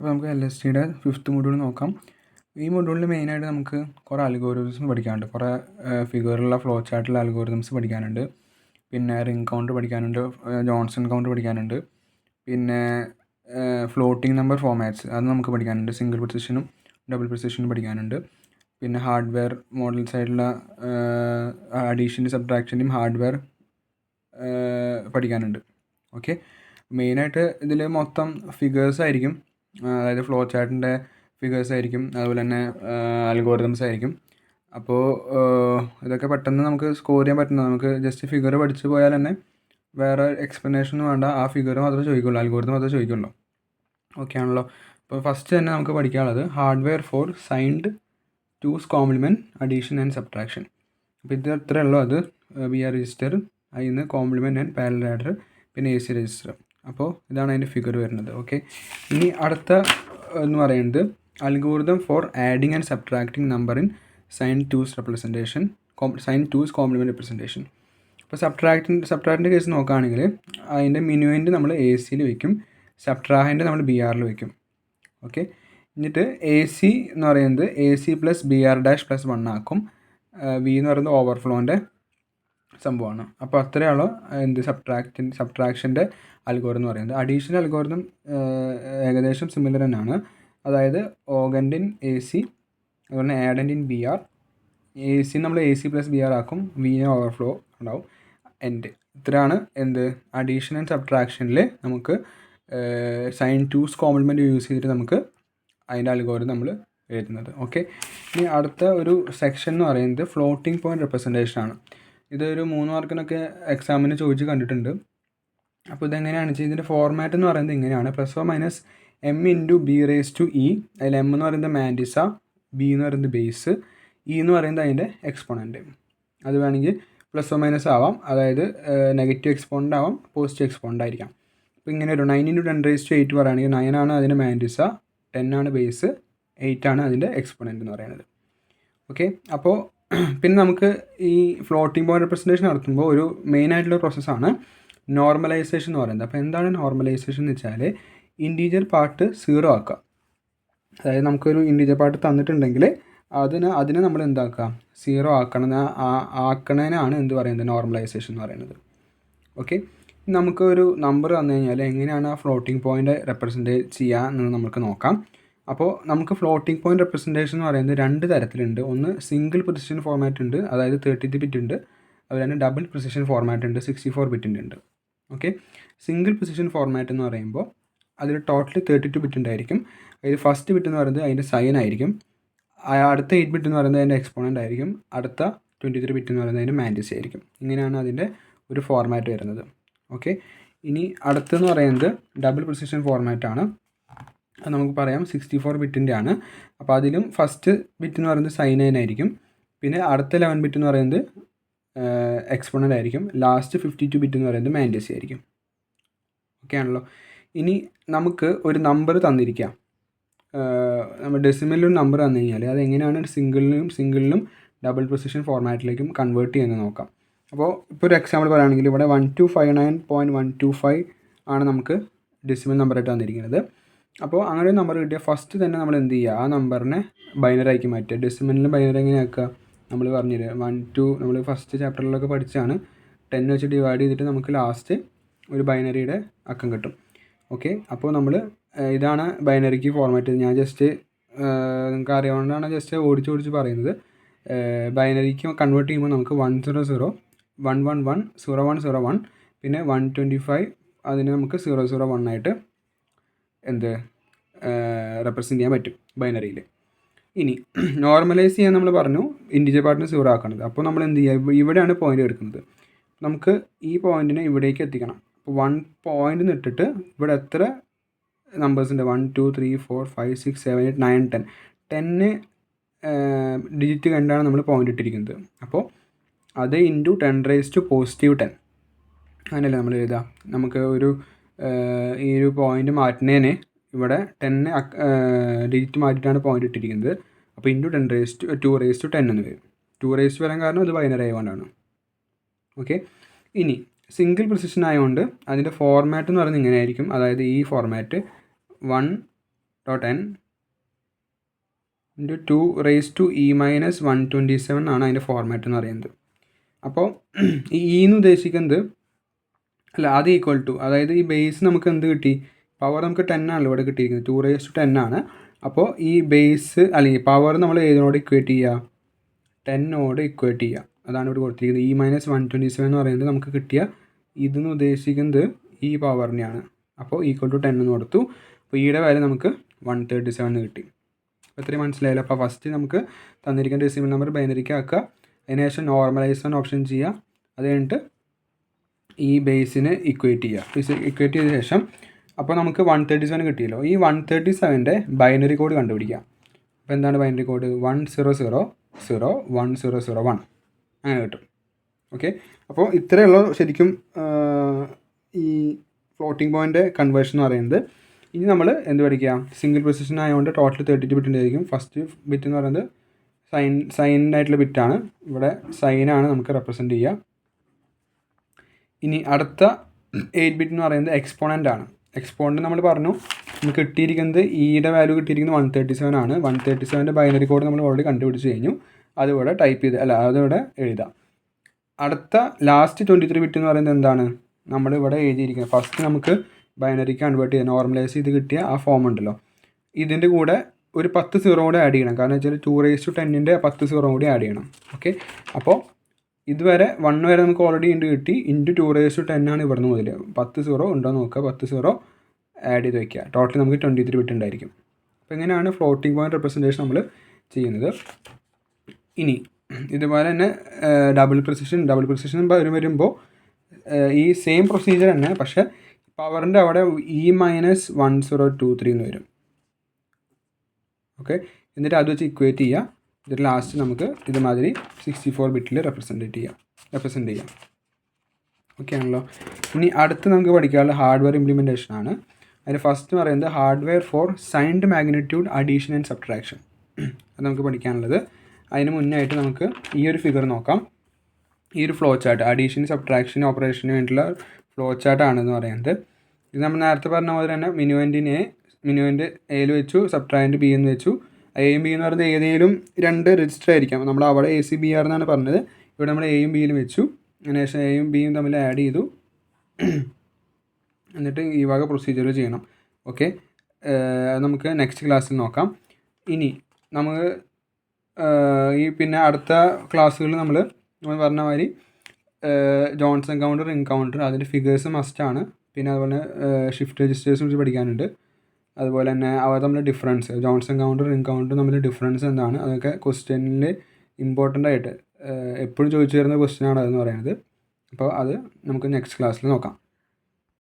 അപ്പോൾ നമുക്ക് LSTയുടെ 5th module നോക്കാം. ഈ മൊഡ്യൂളിൽ മെയിനായിട്ട് നമുക്ക് കുറേ അൽഗോരിതംസ് പഠിക്കാനുണ്ട്. കുറേ ഫിഗറുള്ള ഫ്ലോ ചാർട്ടിലുള്ള അൽഗോരിതംസ് പഠിക്കാനുണ്ട്. പിന്നെ റിംഗ് കൗണ്ട് പഠിക്കാനുണ്ട്, ജോൺസൺ കൗണ്ട് പഠിക്കാനുണ്ട്. പിന്നെ ഫ്ലോട്ടിംഗ് നമ്പർ ഫോമാറ്റ്സ് അത് നമുക്ക് പഠിക്കാനുണ്ട്. സിംഗിൾ പ്രിസിഷനും ഡബിൾ പ്രിസിഷനും പഠിക്കാനുണ്ട്. പിന്നെ ഹാർഡ്വെയർ മോഡൽസ് ആയിട്ടുള്ള അഡീഷൻ്റെ സബ്ട്രാക്ഷൻ്റെയും ഹാർഡ്വെയർ പഠിക്കാനുണ്ട്. ഓക്കെ, മെയിനായിട്ട് ഇതിൽ മൊത്തം ഫിഗേഴ്സ് ആയിരിക്കും. അതായത് ഫ്ലോ ചാർട്ടിൻ്റെ ഫിഗേഴ്സ് ആയിരിക്കും, അതുപോലെ തന്നെ അൽഗോരിതംസ് ആയിരിക്കും. അപ്പോൾ ഇതൊക്കെ പെട്ടെന്ന് നമുക്ക് സ്കോർ ചെയ്യാൻ പറ്റുന്ന, നമുക്ക് ജസ്റ്റ് ഫിഗർ പഠിച്ചു പോയാൽ തന്നെ വേറെ എക്സ്പ്ലനേഷനും വേണ്ട, ആ ഫിഗർ മാത്രമേ ചോദിക്കുള്ളൂ, അൽഗോരിതം മാത്രമേ ചോദിക്കുള്ളൂ. ഓക്കെ ആണല്ലോ. അപ്പോൾ ഫസ്റ്റ് തന്നെ നമുക്ക് പഠിക്കാനുള്ളത് hardware for signed two's complement addition and subtraction. അപ്പോൾ ഇത് എത്രയേ ഉള്ളൂ. അത് BR രജിസ്റ്റർ, അതിൽ നിന്ന് കോംപ്ലിമെൻറ്റ് ആൻഡ് പാരലൽ ആഡർ, പിന്നെ AC രജിസ്റ്റർ. അപ്പോൾ ഇതാണ് അതിൻ്റെ ഫിഗർ വരുന്നത്. ഓക്കെ, ഇനി അടുത്ത എന്ന് പറയുന്നത് algorithm for adding and subtracting number in sign two's representation, sign two's complement representation. അപ്പോൾ സബ്ട്രാക്റ്റിൻ്റെ കേസ് നോക്കുകയാണെങ്കിൽ അതിൻ്റെ മിനുവൻ്റ് നമ്മൾ ACയിൽ വയ്ക്കും, സബ്ട്രാഹൻ്റെ നമ്മൾ BRൽ വയ്ക്കും. ഓക്കെ, എന്നിട്ട് AC എന്ന് പറയുന്നത് AC + BR'+1 ആക്കും. V എന്ന് പറയുന്നത് ഓവർഫ്ലോൻ്റെ സംഭവമാണ്. അപ്പോൾ അത്രയുള്ള സബ്ട്രാക്ഷൻ്റെ അൽഗോരിതം എന്ന് പറയുന്നത്. അഡീഷണൽ അൽഗോരിതം ഏകദേശം സിമിലർ തന്നെയാണ്. അതായത് ഓഗൻറ്റിൻ AC, അതുപോലെ ആഡൻറ്റിൻ BR. AC നമ്മൾ AC + BR ആക്കും, V ഓവർഫ്ലോ ഉണ്ടാവും, എൻഡ്. ഇത്രയാണ് അഡീഷൻ ആൻഡ് സബ്ട്രാക്ഷനിൽ നമുക്ക് സൈൻ ടൂസ് കോംപ്ലിമെൻറ്റ് യൂസ് ചെയ്തിട്ട് നമുക്ക് അതിൻ്റെ അൽഗോരിതം നമ്മൾ എഴുതുന്നത്. ഓക്കെ, ഇനി അടുത്ത ഒരു സെക്ഷൻ എന്ന് പറയുന്നത് ഫ്ലോട്ടിംഗ് പോയിൻറ്റ് റെപ്രസെൻറ്റേഷൻ ആണ്. ഇതൊരു 3 മാർക്കിനൊക്കെ എക്സാമിന് ചോദിച്ച് കണ്ടിട്ടുണ്ട്. അപ്പോൾ ഇതെങ്ങനെയാണ് വെച്ചാൽ ഇതിൻ്റെ ഫോർമാറ്റ് എന്ന് പറയുന്നത് ഇങ്ങനെയാണ്: +/- m × b⁻e. അതിൽ m എന്ന് പറയുന്നത് മാൻഡിസ, b എന്ന് പറയുന്നത് ബേസ്, e എന്ന് പറയുന്നത് അതിൻ്റെ എക്സ്പോണൻറ്റ്. അത് വേണമെങ്കിൽ +/- ആവാം, അതായത് നെഗറ്റീവ് എക്സ്പോണൻ്റ് ആവാം, പോസിറ്റീവ് എക്സ്പോണൻ്റ് ആയിരിക്കാം. അപ്പോൾ ഇങ്ങനെ ഒരു 9 × 10⁸ പറയുകയാണെങ്കിൽ 9 ആണ് അതിൻ്റെ മാൻഡിസ, 10 ആണ് ബേസ്, 8 ആണ് അതിൻ്റെ എക്സ്പോണൻ്റ് എന്ന് പറയുന്നത്. ഓക്കെ, അപ്പോൾ പിന്നെ നമുക്ക് ഈ ഫ്ലോട്ടിംഗ് പോയിൻറ്റ് റെപ്രസെൻറ്റേഷൻ നടത്തുമ്പോൾ ഒരു മെയിനായിട്ടുള്ള പ്രോസസ്സാണ് നോർമലൈസേഷൻ എന്ന് പറയുന്നത്. അപ്പോൾ എന്താണ് നോർമലൈസേഷൻ എന്ന് വെച്ചാൽ ഇൻറ്റീജർ പാർട്ട് 0 ആക്കുക. അതായത് നമുക്കൊരു ഇൻറ്റീജർ പാർട്ട് തന്നിട്ടുണ്ടെങ്കിൽ അതിനെ നമ്മൾ എന്താക്കുക, 0 ആക്കണതിനാണ് എന്ത് പറയുന്നത്, നോർമലൈസേഷൻ എന്ന് പറയുന്നത്. ഓക്കെ, നമുക്ക് ഒരു നമ്പർ തന്നു കഴിഞ്ഞാൽ എങ്ങനെയാണ് ആ ഫ്ലോട്ടിംഗ് പോയിൻ്റ് റെപ്രസെൻറ്റ് ചെയ്യുക എന്ന് നമുക്ക് നോക്കാം. അപ്പോൾ നമുക്ക് ഫ്ലോട്ടിംഗ് പോയിൻറ്റ് റെപ്രസെൻറ്റേഷൻ എന്ന് പറയുന്നത് 2 തരത്തിലുണ്ട്. ഒന്ന് സിംഗിൾ പ്രിസിഷൻ ഫോർമാറ്റ് ഉണ്ട്, അതായത് 32 ബിറ്റ് ഉണ്ട്. അതുപോലെ തന്നെ ഡബിൾ പ്രിസിഷൻ ഫോർമാറ്റ് ഉണ്ട്, 64 ബിറ്റിൻ്റെ ഉണ്ട്. ഓക്കെ, സിംഗിൾ പ്രിസിഷൻ ഫോർമാറ്റ് എന്ന് പറയുമ്പോൾ അതിൽ ടോട്ടൽ 32 ബിറ്റ് ഉണ്ടായിരിക്കും. അതിൽ ഫസ്റ്റ് ബിറ്റ് എന്ന് പറയുന്നത് അതിൻ്റെ സൈൻ ആയിരിക്കും, അടുത്ത 8 ബിറ്റ് എന്ന് പറയുന്നത് അതിൻ്റെ എക്സ്പോണൻ്റ് ആയിരിക്കും, അടുത്ത 23 ബിറ്റ് എന്ന് പറയുന്നത് അതിൻ്റെ മാൻഡിസ ആയിരിക്കും. ഇങ്ങനെയാണ് അതിൻ്റെ ഒരു ഫോർമാറ്റ് വരുന്നത്. ഓക്കെ, ഇനി അടുത്തെന്ന് പറയുന്നത് ഡബിൾ പ്രിസിഷൻ ഫോർമാറ്റാണ്. അത് നമുക്ക് പറയാം 64 ബിറ്റിൻ്റെ ആണ്. അപ്പോൾ അതിലും ഫസ്റ്റ് ബിറ്റ് എന്ന് പറയുന്നത് സൈൻ ആയിരിക്കും, പിന്നെ അടുത്ത 11 ബിറ്റ് എന്ന് പറയുന്നത് എക്സ്പോണൻ്റ് ആയിരിക്കും, ലാസ്റ്റ് 52 ബിറ്റ് എന്ന് പറയുന്നത് മാൻഡിസ ആയിരിക്കും. ഓക്കെ ആണല്ലോ. ഇനി നമുക്ക് ഒരു നമ്പർ തന്നിരിക്കാം, നമ്മൾ ഡെസിമലിൽ ഒരു നമ്പർ തന്നു കഴിഞ്ഞാൽ അതെങ്ങനെയാണ് സിംഗിളിലും ഡബിൾ പ്രിസിഷൻ ഫോർമാറ്റിലേക്കും കൺവേർട്ട് ചെയ്യുന്നത് നോക്കാം. അപ്പോൾ ഇപ്പോൾ ഒരു എക്സാമ്പിൾ പറയുകയാണെങ്കിൽ ഇവിടെ 1259.125 ആണ് നമുക്ക് ഡെസിമൽ നമ്പറായിട്ട് തന്നിരിക്കുന്നത്. അപ്പോൾ അങ്ങനെ ഒരു നമ്പർ കിട്ടിയാൽ ഫസ്റ്റ് തന്നെ നമ്മൾ എന്ത് ചെയ്യുക, ആ നമ്പറിനെ ബൈനറി ആക്കി മാറ്റുക. ഡെസിമലിന് ബൈനറി എങ്ങനെ ആക്കുക നമ്മൾ പറഞ്ഞുതരാം. 1 2 നമ്മൾ ഫസ്റ്റ് ചാപ്റ്ററിലൊക്കെ പഠിച്ചാണ്. 10 വെച്ച് ഡിവൈഡ് ചെയ്തിട്ട് നമുക്ക് ലാസ്റ്റ് ഒരു ബൈനറിയുടെ അക്കം കിട്ടും. ഓക്കെ, അപ്പോൾ നമ്മൾ ഇതാണ് ബൈനറിക്ക് ഫോർമാറ്റ്. ഞാൻ ജസ്റ്റ് നിങ്ങൾക്ക് അറിയാവുന്നതാണ് ജസ്റ്റ് ഓടിച്ച് പറയുന്നത്. ബൈനറിക്ക് കൺവേർട്ട് ചെയ്യുമ്പോൾ നമുക്ക് 100 111 0101 പിന്നെ 125 അതിന് നമുക്ക് 001 ആയിട്ട് റെപ്രസെൻറ്റ് ചെയ്യാൻ പറ്റും ബൈനറിയിൽ. ഇനി നോർമലൈസ് ചെയ്യാൻ നമ്മൾ പറഞ്ഞു ഇൻറ്റിജർ പാർട്ടിന് 0 ആക്കണത്. അപ്പോൾ നമ്മൾ എന്ത് ചെയ്യുക, ഇവിടെയാണ് പോയിൻ്റ് എടുക്കുന്നത്. നമുക്ക് ഈ പോയിൻറ്റിനെ ഇവിടേക്ക് എത്തിക്കണം. അപ്പോൾ 1 പോയിൻ്റ് ഇട്ടിട്ട് ഇവിടെ എത്ര നമ്പേഴ്സ് ഉണ്ട്, 1 2 3 4 5 6 7 8 9 10 10 ഡിജിറ്റ് കണ്ടാണ് നമ്മൾ പോയിൻ്റ് ഇട്ടിരിക്കുന്നത്. അപ്പോൾ അത് ഇൻറ്റു 10⁻+10 അങ്ങനെയല്ലേ നമ്മൾ എഴുതുക. നമുക്ക് ഒരു ഈ ഒരു പോയിൻ്റ് മാറ്റുന്നതിന് ഇവിടെ 10 ഡിജിറ്റ് മാറ്റിയിട്ടാണ് പോയിൻ്റ് ഇട്ടിരിക്കുന്നത്. അപ്പോൾ ഇൻറ്റു 2⁻10 എന്ന് വരും. 2 വരാൻ കാരണം അത് ബൈനറി ആയതുകൊണ്ടാണ്. ഓക്കെ, ഇനി സിംഗിൾ പ്രിസിഷൻ ആയതുകൊണ്ട് അതിൻ്റെ ഫോർമാറ്റ് എന്ന് പറയുന്നത് ഇങ്ങനെ ആയിരിക്കും. അതായത് ഈ ഫോർമാറ്റ് 1 ഡോട്ട് എൻ ഇൻറ്റു 2⁻⁻127 ആണ് അതിൻ്റെ ഫോർമാറ്റ് എന്ന് പറയുന്നത്. അപ്പോൾ ഈ എന്ന് ഉദ്ദേശിക്കുന്നത് അല്ല, അത് ഈക്വൽ ടു, അതായത് ഈ ബേസ് നമുക്ക് എന്ത് കിട്ടി, പവർ നമുക്ക് 10 ആണല്ലോ ഇവിടെ കിട്ടിയിരിക്കുന്നത്, 2⁻10 ആണ്. അപ്പോൾ ഈ ബേസ് അല്ലെങ്കിൽ പവർ നമ്മൾ ഏതിനോട് ഇക്വേറ്റ് ചെയ്യുക, 10നോട് ഇക്വേറ്റ് ചെയ്യുക. അതാണ് ഇവിടെ കൊടുത്തിരിക്കുന്നത്. E−127 എന്ന് പറയുന്നത് നമുക്ക് കിട്ടിയ ഇതെന്ന് ഉദ്ദേശിക്കുന്നത് ഈ പവറിനെയാണ്. അപ്പോൾ ഈക്വൽ ടു 10 എന്ന് കൊടുത്തു. അപ്പോൾ ഈയുടെ വാല്യൂ നമുക്ക് 137 കിട്ടി. അപ്പോൾ ഇത്രയും മനസ്സിലായില്ല. അപ്പോൾ ഫസ്റ്റ് നമുക്ക് തന്നിരിക്കുന്ന ഡെസിമൽ നമ്പർ ബൈനറിക്ക് ആക്കുക, അതിനുശേഷം നോർമലൈസേഷൻ ഓപ്ഷൻ ചെയ്യുക, അത് കഴിഞ്ഞിട്ട് ഈ ബേസിന് ഇക്വേറ്റ് ചെയ്യുക. ഇക്വേറ്റ് ചെയ്ത ശേഷം അപ്പോൾ നമുക്ക് 137 കിട്ടിയല്ലോ. ഈ 137ൻ്റെ ബൈനറി കോഡ് കണ്ടുപിടിക്കുക. അപ്പോൾ എന്താണ് ബൈനറി കോഡ്? 10001001 അങ്ങനെ കിട്ടും. ഓക്കെ, അപ്പോൾ ഇത്രയുള്ള ശരിക്കും ഈ ഫ്ലോട്ടിംഗ് പോയിൻ്റ് കൺവേർഷൻ എന്ന് പറയുന്നത്. ഇനി നമ്മൾ എന്ത് പഠിക്കുക, സിംഗിൾ പൊസിഷൻ ആയതുകൊണ്ട് ടോട്ടൽ 32 ബിറ്റിൻ്റെ ആയിരിക്കും. ഫസ്റ്റ് ബിറ്റ് എന്ന് പറയുന്നത് സൈനായിട്ടുള്ള ബിറ്റാണ്. ഇവിടെ സൈനാണ് നമുക്ക് റെപ്രസെൻറ്റ് ചെയ്യുക. ഇനി അടുത്ത 8 ബിറ്റ് എന്ന് പറയുന്നത് എക്സ്പോണൻ്റ് ആണ്. എക്സ്പോണൻ്റ് നമ്മൾ പറഞ്ഞു നമുക്ക് കിട്ടിയിരിക്കുന്നത് ഈയുടെ വാല്യൂ കിട്ടിയിരിക്കുന്നത് 137 ആണ്. 137ൻ്റെ ബൈനറി കോഡ് നമ്മൾ ഓൾറെഡി കണ്ടുപിടിച്ച് കഴിഞ്ഞു. അതിവിടെ ടൈപ്പ് ചെയ്ത് അതിവിടെ എഴുതാം. അടുത്ത ലാസ്റ്റ് 23 ബിറ്റ് എന്ന് പറയുന്നത് എന്താണ്, നമ്മളിവിടെ എഴുതിയിരിക്കുന്നത് ഫസ്റ്റ് നമുക്ക് ബൈനറിക്ക് കൺവേർട്ട് ചെയ്യാൻ നോർമലൈസ് ചെയ്ത് കിട്ടിയ ആ ഫോം ഉണ്ടല്ലോ, ഇതിൻ്റെ കൂടെ ഒരു 10 സീറോ കൂടെ ആഡ് ചെയ്യണം. കാരണം വെച്ചാൽ 2⁻10ൻ്റെ 10 സീറോ കൂടി ആഡ് ചെയ്യണം. ഓക്കെ, അപ്പോൾ ഇതുവരെ 1 വരെ നമുക്ക് ഓൾറെഡി കിട്ടി. ഇൻറ്റു 2⁻10 ആണ് ഇവിടുന്ന് മുതൽ. 10 സീറോ ഉണ്ടോ നോക്കുക, 10 സീറോ ആഡ് ചെയ്ത് വയ്ക്കുക. ടോട്ടൽ നമുക്ക് 23 ബിറ്റ് ഉണ്ടായിരിക്കും. അപ്പോൾ ഇങ്ങനെയാണ് ഫ്ലോട്ടിംഗ് പോയിൻ്റ് റെപ്രസെൻറ്റേഷൻ നമ്മൾ ചെയ്യുന്നത്. ഇനി ഇതുപോലെ തന്നെ ഡബിൾ പ്രിസിഷൻ വരുമ്പോൾ ഈ സെയിം പ്രൊസീജിയർ തന്നെ, പക്ഷേ പവറിൻ്റെ അവിടെ E−1023 എന്ന് വരും. ഓക്കെ, എന്നിട്ട് അത് വെച്ച് ഇക്വേറ്റ് ചെയ്യുക. ഇതിൽ ലാസ്റ്റ് നമുക്ക് ഇതുമാതിരി 64 ബിറ്റിൽ റെപ്രസെൻറ്റ് ചെയ്യാം. ഓക്കെ ആണല്ലോ. ഇനി അടുത്ത് നമുക്ക് പഠിക്കാനുള്ള ഹാർഡ്വെയർ ഇംപ്ലിമെൻറ്റേഷൻ ആണ്. അതിൽ ഫസ്റ്റ് എന്ന് പറയുന്നത് hardware for signed magnitude addition and subtraction. അത് നമുക്ക് പഠിക്കാനുള്ളത്. അതിന് മുന്നായിട്ട് നമുക്ക് ഈ ഒരു ഫിഗർ നോക്കാം. ഈ ഒരു ഫ്ലോ ചാർട്ട് അഡീഷൻ സബ്ട്രാക്ഷൻ ഓപ്പറേഷന് വേണ്ടിയിട്ടുള്ള ഫ്ലോ ചാർട്ടാണെന്ന് പറയുന്നത്. ഇത് നമ്മൾ നേരത്തെ പറഞ്ഞ പോലെ തന്നെ മിനുവൻ്റ് എയിൽ വെച്ചു, സബ്ട്രാക്റ്റ് ബി എന്ന് വെച്ചു. എയും ബി എന്ന് പറയുന്നത് ഏതെങ്കിലും 2 രജിസ്റ്റർ ആയിരിക്കാം. നമ്മൾ അവിടെ ACBR എന്നാണ് പറഞ്ഞത്, ഇവിടെ നമ്മൾ എയും ബിയിലും വെച്ചു. അതിനുശേഷം എയും ബിയും തമ്മിൽ ആഡ് ചെയ്തു. എന്നിട്ട് ഈ വക പ്രൊസീജിയർ ചെയ്യണം. ഓക്കെ, നമുക്ക് നെക്സ്റ്റ് ക്ലാസ്സിൽ നോക്കാം. ഇനി നമുക്ക് ഈ പിന്നെ അടുത്ത ക്ലാസ്സുകളിൽ നമ്മൾ പറഞ്ഞ മാതിരി ജോൺസൺ കൗണ്ടർ, റിംഗ് കൗണ്ടർ, അതിൻ്റെ ഫിഗേഴ്സ് മസ്റ്റാണ്. പിന്നെ അതുപോലെ ഷിഫ്റ്റ് രജിസ്റ്റേഴ്സ് കുറിച്ച് പഠിക്കാനുണ്ട്. അതുപോലെ തന്നെ അവ തമ്മിൽ difference, Johnson counter, ring counter തമ്മിൽ ഡിഫറൻസ് എന്താണ്, അതൊക്കെ ക്വസ്റ്റ്യനിൽ ഇമ്പോർട്ടൻ്റ് ആയിട്ട് എപ്പോഴും ചോദിച്ചു വരുന്ന ക്വസ്റ്റ്യനാണ് അതെന്ന് പറയുന്നത്. അപ്പോൾ അത് നമുക്ക് നെക്സ്റ്റ് ക്ലാസ്സിൽ നോക്കാം.